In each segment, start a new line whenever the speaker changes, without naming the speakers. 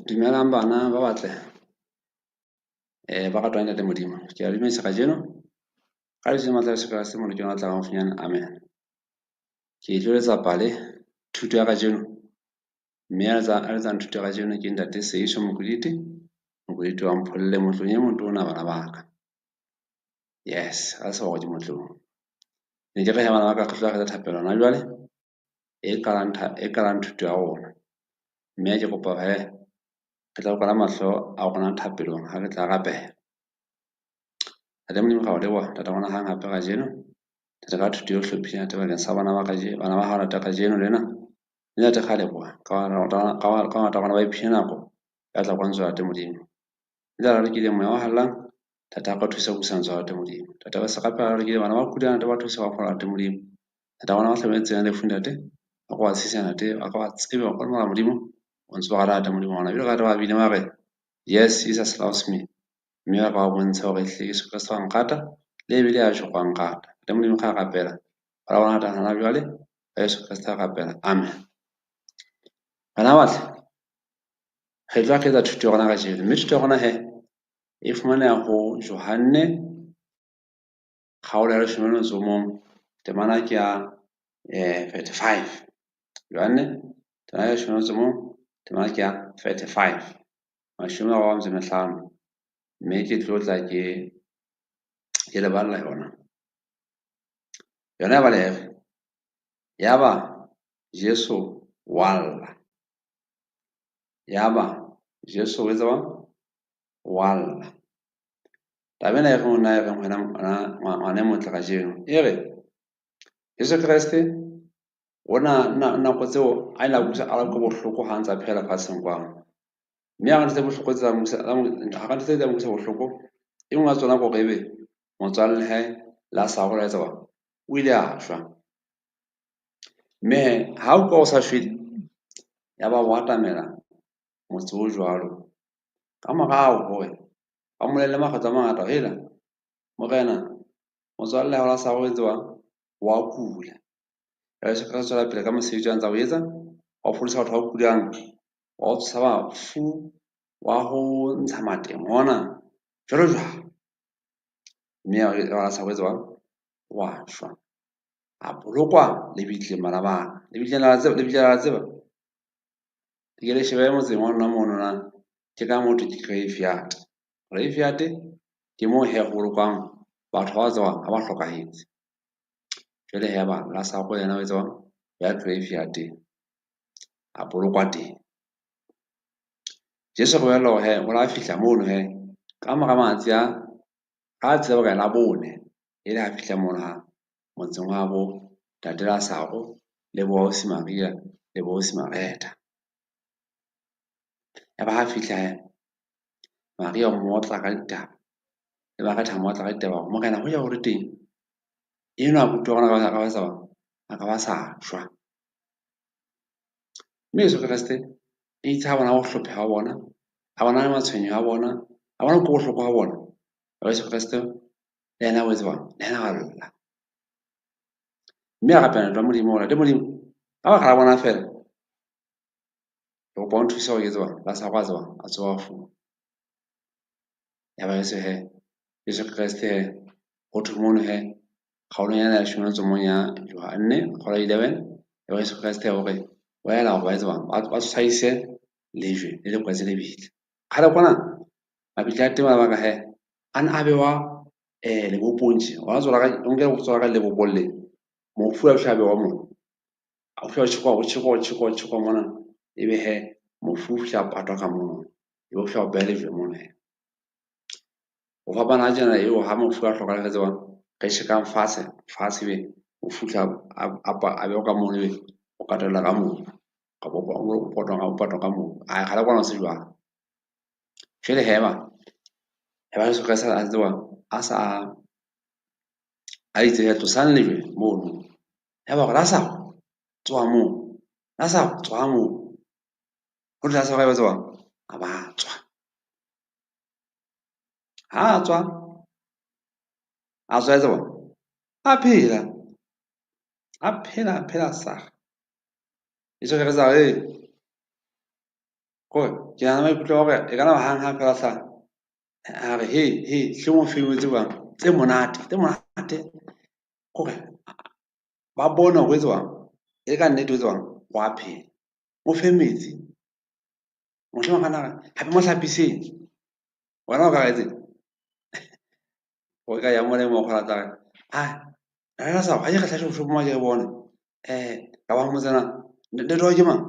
Dumelang bana ba batle. Ba ratwang ntate Modimo. Ke a dumedisa kajeno. Ka le matla se se molo ke ona tla ga mofanyana. Amen. Ke tloletsa pale thuto ya kajeno. Mme a letsa thuto ya kajeno ke ntate Seiso Mokoditi. Mokoditi wa Mpholle motlong e motona bana ba ka. Yes, a se wa di motlong. Ne ke re bana ba ka tloga ka thapelo na jwale. E kalang thuto ya rona. Mme ke kopa he ke tla kwala mahlo a rona thapelong ha ke tla rapela. Tate Modimo ga o leboha tata bona hang hape kajeno. Tata ka thuto e hlophileng ate bakeng sa bana ba kajeno, bana ba hao tata kajeno lena. Le ate ga leboha ka ngata bana ba iphile nako ya tla kwantswa ate Modimo. Le tla re ke moya wa hallang tata ka thusa go santswa ate Modimo. Tata ba se gape re ke bana ba kudana tata ba thusa ba fola ate Modimo. Tata bona ba tlhametseng le funda ate ba go tsisana ate ba go tsebe ba kgona Modimo o ntse ba rata Modimo ona bile ga re ba bile mare yes Jesus loves me. Mme ba ba bontsha hore hle Yesu Kristo wa nkata le ebile a jo kwa nkata le Modimo ga rapela ba bona ta hana jwale Yesu Kristo a rapela amen. Bana batle re tla ke tsa thuto ya rona ka jeno mme thuto ya rona he e fumaneha ho Johanne kgaolo ya 10 temana ke ya 35. Johanne temana ya 10 temana ke ya 35 mashome a wa mtse mehlano mme ke tlo tla ke le balla yona ya balere yaba Jesu walla yaba Jesu wetsa ba walla tabena e re mona e re ngwana motle ka jeno e re Jesu Kriste ona nako tseo a ila busa a go bohloko ha ntsa phela fatseng kwang mme a ntse bohloko tsa musa a ka ntse tsa musa bohloko e ngwa tsona go rebe motswalle he la sa go letsa ba o ile a shwa mme ha o ka o sa shwele ya ba watamela motse o jwalo ka morao hore ba molelle makgetlo a mangata hela morena motswalle ha o la sa go etsa wa kula ya se ka tswela pele ka mosebetsi a ntsa o etsa wa fodisa batho ba kulang wa o tshaba fu wa ho ntsha matemo ona jwalo jwalo mme ya sa go etsa wa shwa a bolokwa le bitleng bana ba le bitleng la tseba ke le shebe motseng wa nna mono na ke ka motho ke graveyard ke mo he go lokwang batho ba tswa ba hlokahetse jwale he ba la sa go yena o etsa ya graveyard a bolokwa teng Jesu go yalo he o la fihla mono he ka mora matsi a tseba ka la bone ile a fihla mono ha motseng wa bo tatela sago le bo Ausi Maria le bo Ausi Mareta ya ba ha fihla he Maria o motla ka ditaba le ba ka thamo tla ka ditaba mo kana ho ya hore teng eno a butu gona ka ba sa a ka ba sa shwa mme Jesu Kriste e itse bona go hlopha bona a bona le matshwenyo a bona a bona go bohloko ga bona Jesu Kriste le yena o etsa le yena ga lla mme a rapela tla Modimo ona le Modimo a ba ga bona fela go bona thusa go etsa ba sa kwa tswa a tswa fu ya ba se he Jesu Kriste he go thumono he kgaolo yana ya shona tsomong ya Johanne kgola 11 ya Jesu Kriste hore wa ela go etsa ba tshwaise lejwe le le kwetse le bile ga le kwana mabitla a tema ba ka he an abewa le bopontshi wa tswa ka onke go tswa ka le bobolle mo fu a shabe wa mo a fu a tshiko mona ebe he mo fu hla patwa ka mono e bo hla bele jwe mona o fa bana jana eo ha mo fu a hloka le tswa ge se ka fase be o futla a be ka mono o katela ka mono ka bo o potong ka mono a ga le kwana se jwa jele heba heba se ka sa a tswa a sa a itse ya tlosa lejwe mono ya ba ra sa tswa mo la sa tswa mo go tla sa ga ba tswa a ba tswa ha tswa a tswa tswa a phela sa e se re sa Go ke ana maikutlo wa e kana hang ha fela sa a re he hle mo fengwetse bang tse monate gore ba bona go etswang e ka nnete etswang go a phela mo fe metsi motlho wa kana hape mo hlapiseng wena o ka etse go ka ya mo le mo kgala tsa a sa ga ke tlhatlhe go shoma ke bone ka ba mo tsena le do ke mang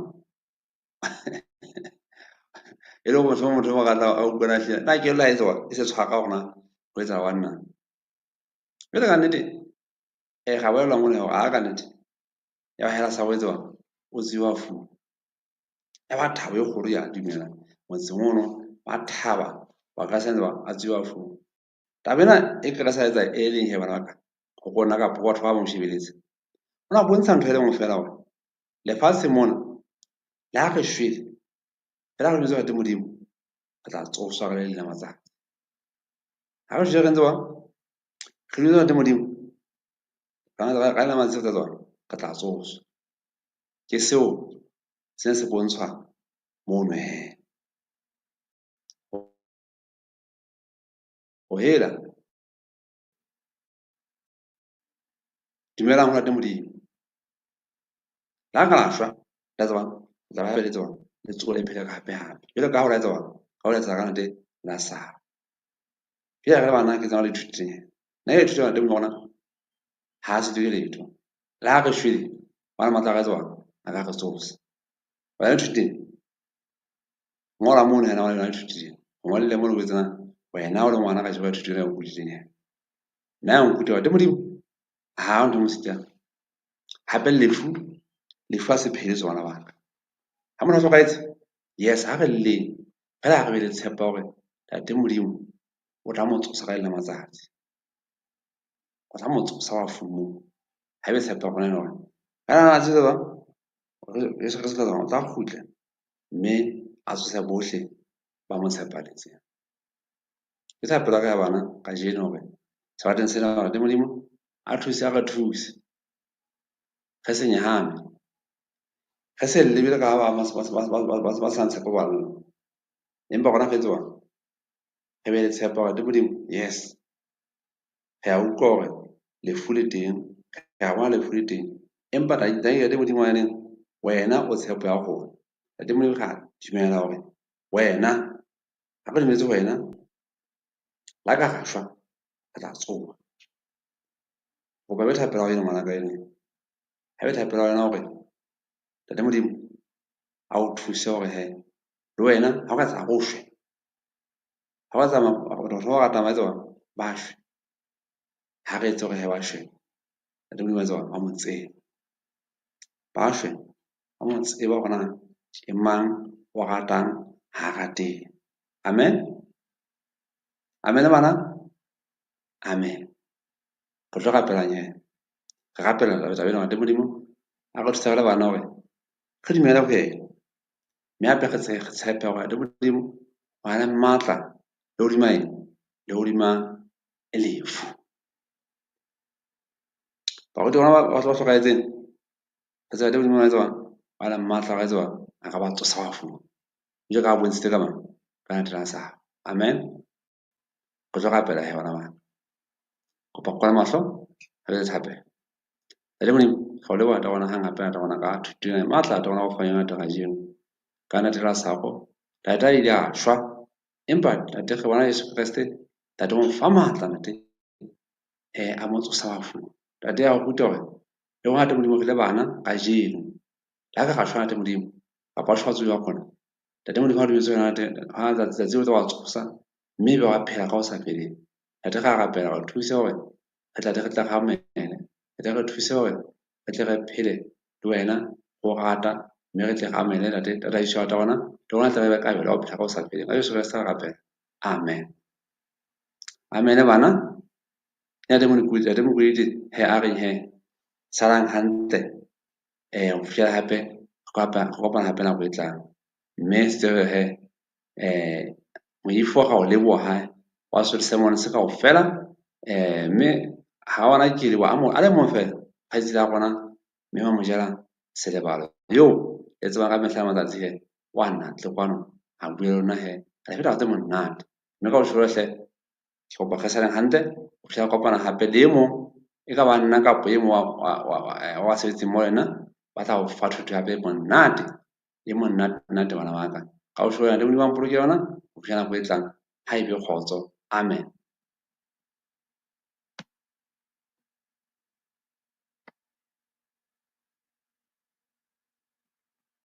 e le motho mo ga tla a ukana hle na ke la etswa e se tshwaka gona go etsa wanna e le ka nnete ga ba la mo le a ka nnete ya hela sa go etswa o tsiwa fu ya ba thabo e kgolo ya dumela motse mono ba thaba ba ka sentse ba a tsiwa fu tabena e ka sa etsa e leng he bana ka go bona ka batho ba mo shebeletse ona bontsha ntho e le mo fela gore lefatshe mona le a re shwele fela go bitsa ga modimo re tla tsoswa ka le lena matsatsi ga re shwele ntse ba re bitsa ga modimo ka lena matsatsi tsa tsona ka tla tsoswa ke seo se se bontshwa mo nwe o hela dumelang go late modimo la ka la shwa la tsaba la ba le tsona le tsole phele ka hape jalo ka go la tsaba ka go la tsaka nate la sa ke ya ga bana ke tsana le thuteng na e thutela teng bona ha se dire letho la ga shwele bana matla ga tsaba a ka go tsosa ba le thuteng ngola mo ne na le thuteng mo le mo le tsena wena o le ngwana ka jwa thutela go kudileng na o kutwa te modimo ha o ntse tsa hape lefu a se phele tsona bana ha mona so gaetse yes ha re le fela ga be le tshepa gore tate modimo o tla mo tsosa ka le matsatsi o tla mo tsosa wa fumo ha be tshepa gona le gore kana tse ba re se ka tla khutla mme a tsosa bohle ba mo tshepaletse ke tsa pela ka bana ka jeno gore se bateng se la tate modimo a thuse ga thuse ge se nyahame ge se lebile ka ba sa ntshepa ba nna empa gona fetswa ge be le tshepa gore tate modimo yes ge a utlwa gore lefu le teng ge a bona lefu le teng empa tate modimo wa yaneng wena o tshepo ya gona tate modimo ga dumela gore wena ga ba dumetse wena la ka ga shwa ka tla tsoga go ba be thapela go ena ngwana ka ene ha be thapela wena gore tate modimo a o thuse gore he le wena ha o ka tsa go shwe ha ba tsama batho ba rata ba tswa ba shwe ha re etse gore he ba shwe tate modimo ba tswa ba mo tsebe ba shwe ba mo tseba gona ke mang o ratang ha rateng amen amen bana amen go tlo gapelanye re gapela tabeng gore tate modimo a go thusa le bana gore ge dumela go ena mme ape ge tshepe gore tate modimo wa le maatla le godima eng le godima lefu ba go bona ba tlhokaetseng ge tate modimo wa tswa wa le maatla ga tswa a ka ba tsosa wa fu jo ka bontshitse ka mang ka natela sa amen go tlo gapela he bana bana go pa kwa mahlo ga le thape le modimo ga le bona gona hang gape ta gona ka thuteng maatla ta gona go fanya ngata ga jeno ka natela sa go tata ile a shwa empa tate ge bona Yesu Kriste tate mo fa maatla nate a mo tsosa wa fu tate a go ruta gore le go tate modimo le bana ga jeno la ka ga shwa tate modimo ka pa shwa tso ya gona tate modimo ga dumetse yona tate ha tsa tseo tsa wa tsosa mme be wa phela ka o sa feleng tate ga gapela go thusa gore re tla ga mene tate re thuse gore re tle re phele le wena go rata mme re tle ga mene tate tata Yesu ta gona le gona tla be ka bela go phela ka o sa feleng ka Yesu Kriste ga gapela amen amen bana ya de mo kudite he a re he salang hantle go fitlhela gape go kopana gape nako e tlang mme se he moifo ga o leboga wa se sermon se ka o fela mme ga ona kile wa a le mo fela ga itse la gona mme wa mo jela selebalo yo e tseba ka mehla matsatsi he Wana tle kwano a bue lona he a fela gate monate mme ka botlholo hle ke kopa kgesaneng hantle o tla kopana hape le mo e ka ba nna kapo e mo wa sebetseng mo wena ba tla go fa thuto hape monate e monate bana ba ka ka botlholo le modimo a mpoloke yona go fitlha nako e tlang ha ebe kgotso amen.